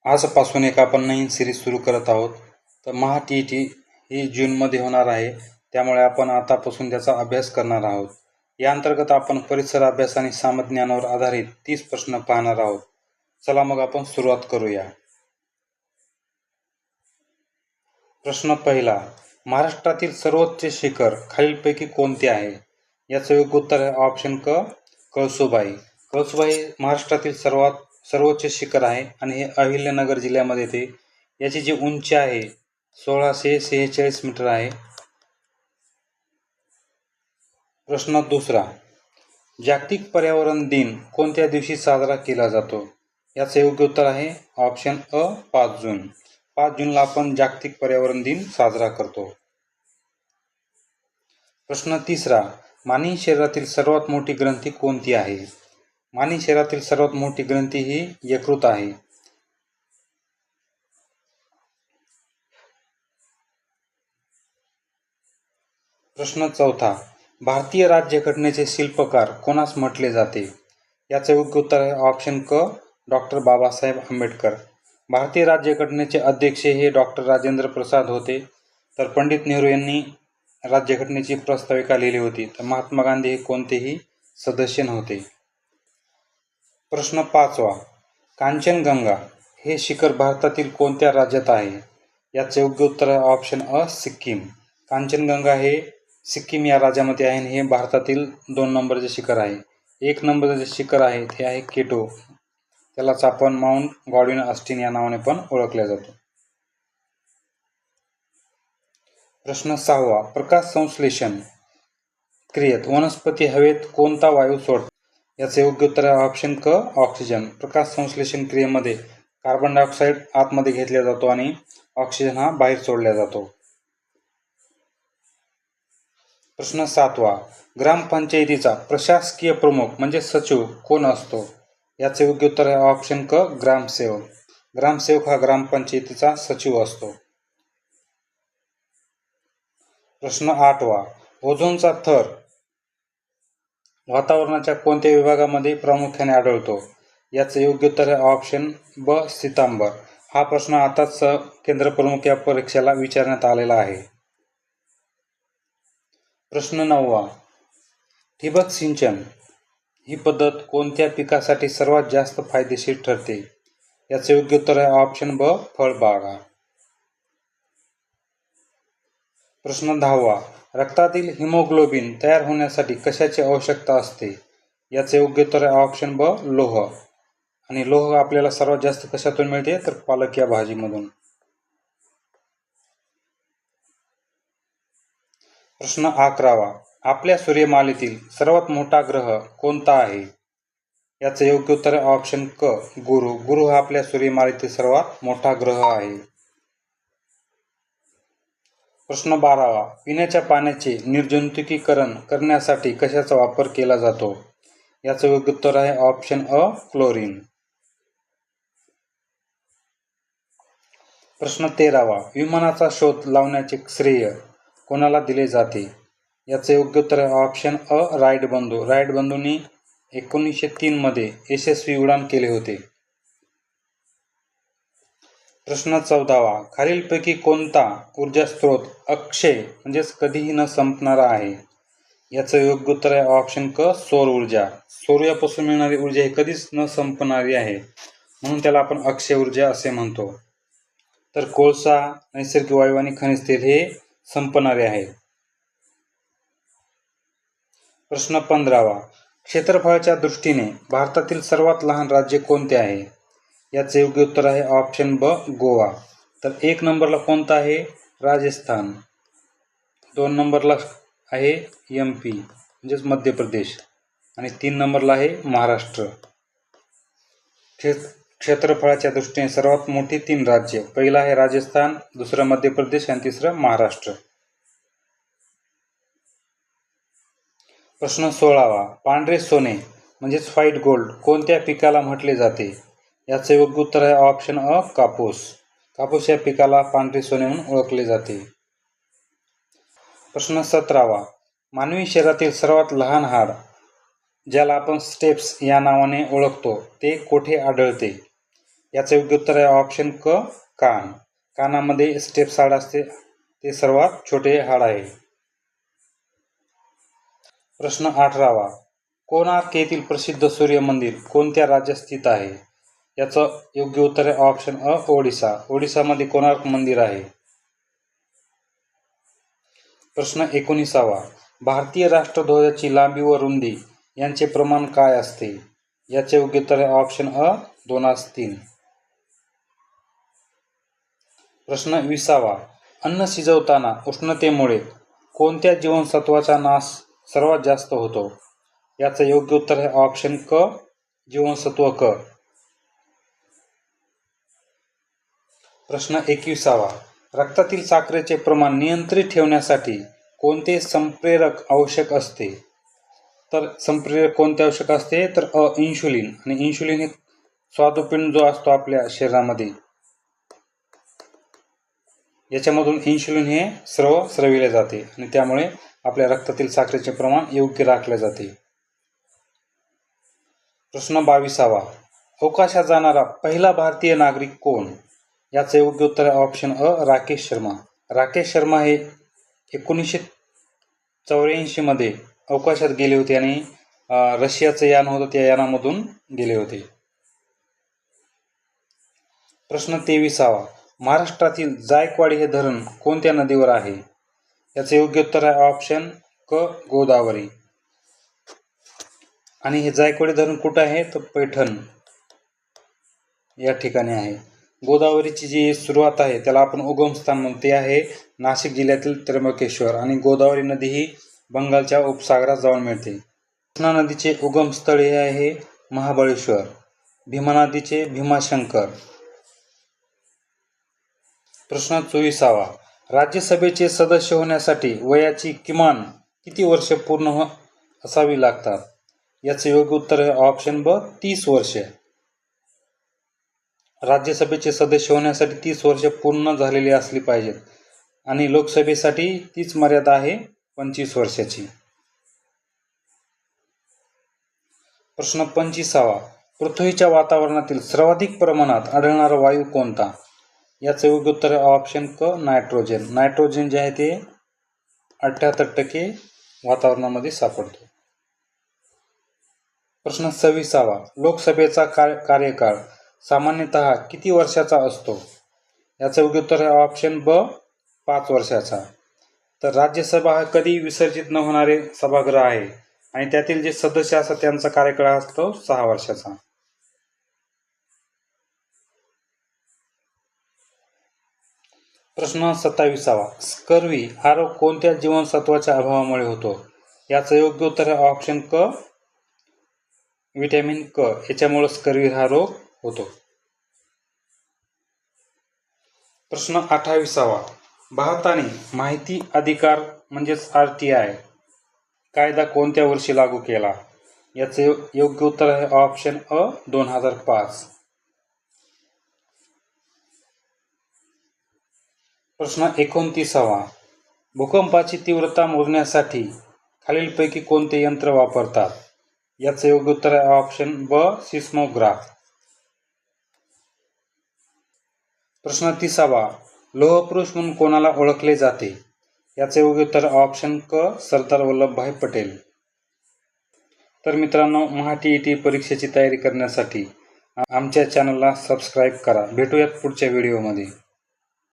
आजपासून एक आपण नवीन सिरीज सुरू करत आहोत. तर महा-टी-ई-टी ही जूनमध्ये होणार आहे, त्यामुळे आपण आतापासून त्याचा अभ्यास करणार आहोत. या अंतर्गत आपण परिसर अभ्यास आणि सामान्य आधारित 30 प्रश्न पाहणार आहोत. चला मग आपण सुरुवात करूया. प्रश्न पहिला, महाराष्ट्रातील सर्वोच्च शिखर खालीलपैकी कोणते आहे? याचं योग्य उत्तर आहे ऑप्शन क, कळसुबाई. कळसुबाई महाराष्ट्रातील सर्वोच्च शिखर आहे आणि हे अहिल्यानगर जिल्ह्यामध्ये येते. याची जी उंची आहे 1646 मीटर आहे. प्रश्न दुसरा, जागतिक पर्यावरण दिन कोणत्या दिवशी साजरा केला जातो? याचं योग्य उत्तर आहे ऑप्शन अ, 5 जून. 5 जूनला आपण जागतिक पर्यावरण दिन साजरा करतो. प्रश्न तिसरा, मानवी शरीरातील सर्वात मोठी ग्रंथी कोणती आहे? मानवी शरीरातील सर्वात मोठी ग्रंथी ही यकृत आहे. प्रश्न चौथा, भारतीय राज्यघटनेचे शिल्पकार कोणास म्हटले जाते? याचे योग्य उत्तर आहे ऑप्शन क, डॉक्टर बाबासाहेब आंबेडकर. भारतीय राज्यघटनेचे अध्यक्ष हे डॉक्टर राजेंद्र प्रसाद होते. तर पंडित नेहरू यांनी राज्यघटनेची प्रस्ताविका लिहिली होती. तर महात्मा गांधी हे कोणतेही सदस्य नव्हते. प्रश्न पाचवा, कांचनगंगा हे शिखर भारतातील कोणत्या राज्यात आहे? याचे योग्य उत्तर आहे ऑप्शन अ, सिक्कीम. कांचनगंगा हे सिक्कीम या राज्यामध्ये आहे आणि हे भारतातील 2 नंबरचे शिखर आहे. 1 नंबरचे शिखर आहे ते आहे केटो, त्यालाच आपण माउंट गॉडविन ऑस्टिन या नावाने पण ओळखले जातो. प्रश्न 6वा, प्रकाश संश्लेषण क्रियेत वनस्पती हवेत कोणता वायू सोडतात? याचे योग्य उत्तर आहे ऑप्शन क, ऑक्सिजन. प्रकाश संश्लेषण क्रियेमध्ये कार्बन डायऑक्साईड आतमध्ये घेतला जातो आणि ऑक्सिजन हा बाहेर सोडला जातो. प्रश्न 7वा, ग्रामपंचायतीचा प्रशासकीय प्रमुख म्हणजे सचिव कोण असतो? याचे योग्य उत्तर आहे ऑप्शन क, ग्रामसेवक. ग्रामसेवक हा ग्रामपंचायतीचा सचिव असतो. प्रश्न 8वा, ओझोनचा थर वातावरणाच्या कोणत्या विभागामध्ये प्रामुख्याने आढळतो? याचे योग्य उत्तर आहे ऑप्शन ब, सितांबर. हा प्रश्न आताच केंद्र प्रमुख या परीक्षेला विचारण्यात आलेला आहे. प्रश्न 9वा, ठिबक सिंचन ही पद्धत कोणत्या पिकासाठी सर्वात जास्त फायदेशीर ठरते? याचे योग्य उत्तर आहे ऑप्शन ब, फळबागा. प्रश्न 10वा, रक्तातील हिमोग्लोबिन तयार होण्यासाठी कशाची आवश्यकता असते? याचे योग्य उत्तर आहे ऑप्शन ब, लोह. आणि लोह आपल्याला सर्वात जास्त कशातून मिळते? तर पालक या भाजीमधून. प्रश्न 11वा, आपल्या सूर्यमालेतील सर्वात मोठा ग्रह कोणता आहे? याचे योग्य उत्तर आहे ऑप्शन क, गुरु. गुरु हा आपल्या सूर्यमालेतील सर्वात मोठा ग्रह आहे. प्रश्न 12वा, पिण्याच्या पाण्याचे निर्जंतुकीकरण करण्यासाठी कशाचा वापर केला जातो? याचं योग्य उत्तर आहे ऑप्शन अ, क्लोरीन. प्रश्न 13वा, विमानाचा शोध लावण्याचे श्रेय कोणाला दिले जाते? याचे योग्य उत्तर आहे ऑप्शन अ, राईट बंधू. राईट बंधूंनी 1903 मध्ये यशस्वी उड्डाण केले होते. प्रश्न 14वा, खालीलपैकी कोणता ऊर्जा स्रोत अक्षय म्हणजेच कधीही न संपणारा आहे? याचं योग्य उत्तर आहे ऑप्शन क, सौर ऊर्जा. सूर्यापासून मिळणारी ऊर्जा ही कधीच न संपणारी आहे, म्हणून त्याला आपण अक्षय ऊर्जा असे म्हणतो. तर कोळसा, नैसर्गिक वायू आणि खनिज तेल हे संपणारे आहे. प्रश्न 15वा, क्षेत्रफळाच्या दृष्टीने भारतातील सर्वात लहान राज्य कोणते आहे? याचे योग्य उत्तर आहे ऑप्शन ब, गोवा. तर 1 नंबरला कोणता आहे? राजस्थान. 2 नंबरला आहे MP म्हणजेच मध्य प्रदेश आणि 3 नंबरला आहे महाराष्ट्र. क्षेत्रफळाच्या दृष्टीने सर्वात मोठी 3 राज्य, पहिलं आहे राजस्थान, दुसरं मध्य प्रदेश आणि तिसरं महाराष्ट्र. प्रश्न 16वा, पांढरे सोने म्हणजेच व्हाईट गोल्ड कोणत्या पिकाला म्हटले जाते? याचे योग्य उत्तर आहे ऑप्शन अ, कापूस. कापूस या पिकाला पांढरे सोने म्हणून ओळखले जाते. प्रश्न 17वा, मानवी शरीरातील सर्वात लहान हाड ज्याला आपण स्टेप्स या नावाने ओळखतो ते कोठे आढळते? याचं योग्य उत्तर आहे ऑप्शन क कान. कानामध्ये स्टेप्स हाड असते, ते सर्वात छोटे हाड आहे. प्रश्न 18वा. कोणार्क येथील प्रसिद्ध सूर्य मंदिर कोणत्या राज्यात स्थित आहे? याचं योग्य उत्तर आहे ऑप्शन अ ओडिसा. ओडिसामध्ये कोणार्क मंदिर आहे. प्रश्न 19वा. भारतीय राष्ट्रध्वजाची लांबी व रुंदी यांचे प्रमाण काय असते? याचे योग्य उत्तर आहे ऑप्शन अ 2:3. प्रश्न 20वा. अन्न शिजवताना उष्णतेमुळे कोणत्या जीवनसत्वाचा नाश सर्वात जास्त होतो? याचं योग्य उत्तर आहे ऑप्शन क जीवनसत्व क. प्रश्न 21वा. रक्तातील साखरेचे प्रमाण नियंत्रित ठेवण्यासाठी कोणते संप्रेरक आवश्यक असते? तर संप्रेरक कोणते आवश्यक असते? तर इन्शुलिन. आणि इन्शुलिन हे स्वादुपिंड जो असतो आपल्या शरीरामध्ये, याच्यामधून इन्शुलिन हे स्रविले जाते आणि त्यामुळे आपल्या रक्तातील साखरेचे प्रमाण योग्य राखले जाते. प्रश्न 22वा. अवकाशात जाणारा पहिला भारतीय नागरिक कोण? याचं योग्य उत्तर आहे ऑप्शन अ राकेश शर्मा. राकेश शर्मा हे 1984 मध्ये अवकाशात गेले होते आणि रशियाचं यान होतं, त्या यानामधून गेले होते. प्रश्न 23वा. महाराष्ट्रातील जायकवाडी हे धरण कोणत्या नदीवर आहे? याचे योग्य उत्तर आहे ऑप्शन क गोदावरी. आणि हे जायकवाडी धरण कुठं आहे? तर पैठण या ठिकाणी आहे. गोदावरीची जी सुरुवात आहे त्याला आपण उगमस्थान म्हणतो, ते आहे नाशिक जिल्ह्यातील त्र्यंबकेश्वर. आणि गोदावरी नदी ही बंगालच्या उपसागरात जाऊन मिळते. कृष्णा नदीचे उगमस्थळ हे आहे महाबळेश्वर. भीमा नदीचे भीमाशंकर. प्रश्न 24वा. राज्यसभेचे सदस्य होण्यासाठी वयाची किमान किती वर्ष पूर्ण असावी लागतात? याचे योग्य उत्तर आहे ऑप्शन ब 30 वर्षे. राज्यसभेचे सदस्य होण्यासाठी 30 वर्ष पूर्ण झालेली असली पाहिजेत आणि लोकसभेसाठी तीच मर्यादा आहे 25 वर्षाची. प्रश्न 25वा. पृथ्वीच्या वातावरणातील सर्वाधिक प्रमाणात आढळणारा वायू कोणता? याचं योग्य उत्तर आहे ऑप्शन क नायट्रोजन. नायट्रोजन जे आहे ते 78% वातावरणामध्ये सापडतो. प्रश्न 26वा. लोकसभेचा कार्यकाळ सामान्यतः किती वर्षाचा असतो? याचं योग्य उत्तर आहे ऑप्शन ब 5 वर्षाचा. तर राज्यसभा हा कधी विसर्जित न होणारे सभागृह आहे आणि त्यातील जे सदस्य असतात त्यांचा कार्यकाळ असतो 6 वर्षाचा. प्रश्न 27वा. स्कर्वी हा रोग कोणत्या जीवनसत्वाच्या अभावामुळे होतो? याचं योग्य उत्तर आहे ऑप्शन क व्हिटॅमिन क. याच्यामुळे स्कर्वी हा रोग होतो. प्रश्न 28वा. भारताने माहिती अधिकार म्हणजेच RTI कायदा कोणत्या वर्षी लागू केला? याचे योग्य उत्तर आहे ऑप्शन अ 2005. प्रश्न 29वा. भूकंपाची तीव्रता मोजण्यासाठी खालीलपैकी कोणते यंत्र वापरतात? याचे योग्य उत्तर आहे ऑप्शन ब सिस्मोग्राफ. प्रश्न 30वा. लोहपुरुष म्हणून कोणाला ओळखले जाते? याचे योग्य उत्तर ऑप्शन क सरदार वल्लभभाई पटेल. तर मित्रांनो, महा-TET परीक्षेची तयारी करण्यासाठी आमच्या चॅनलला सबस्क्राईब करा. भेटूयात पुढच्या व्हिडिओमध्ये.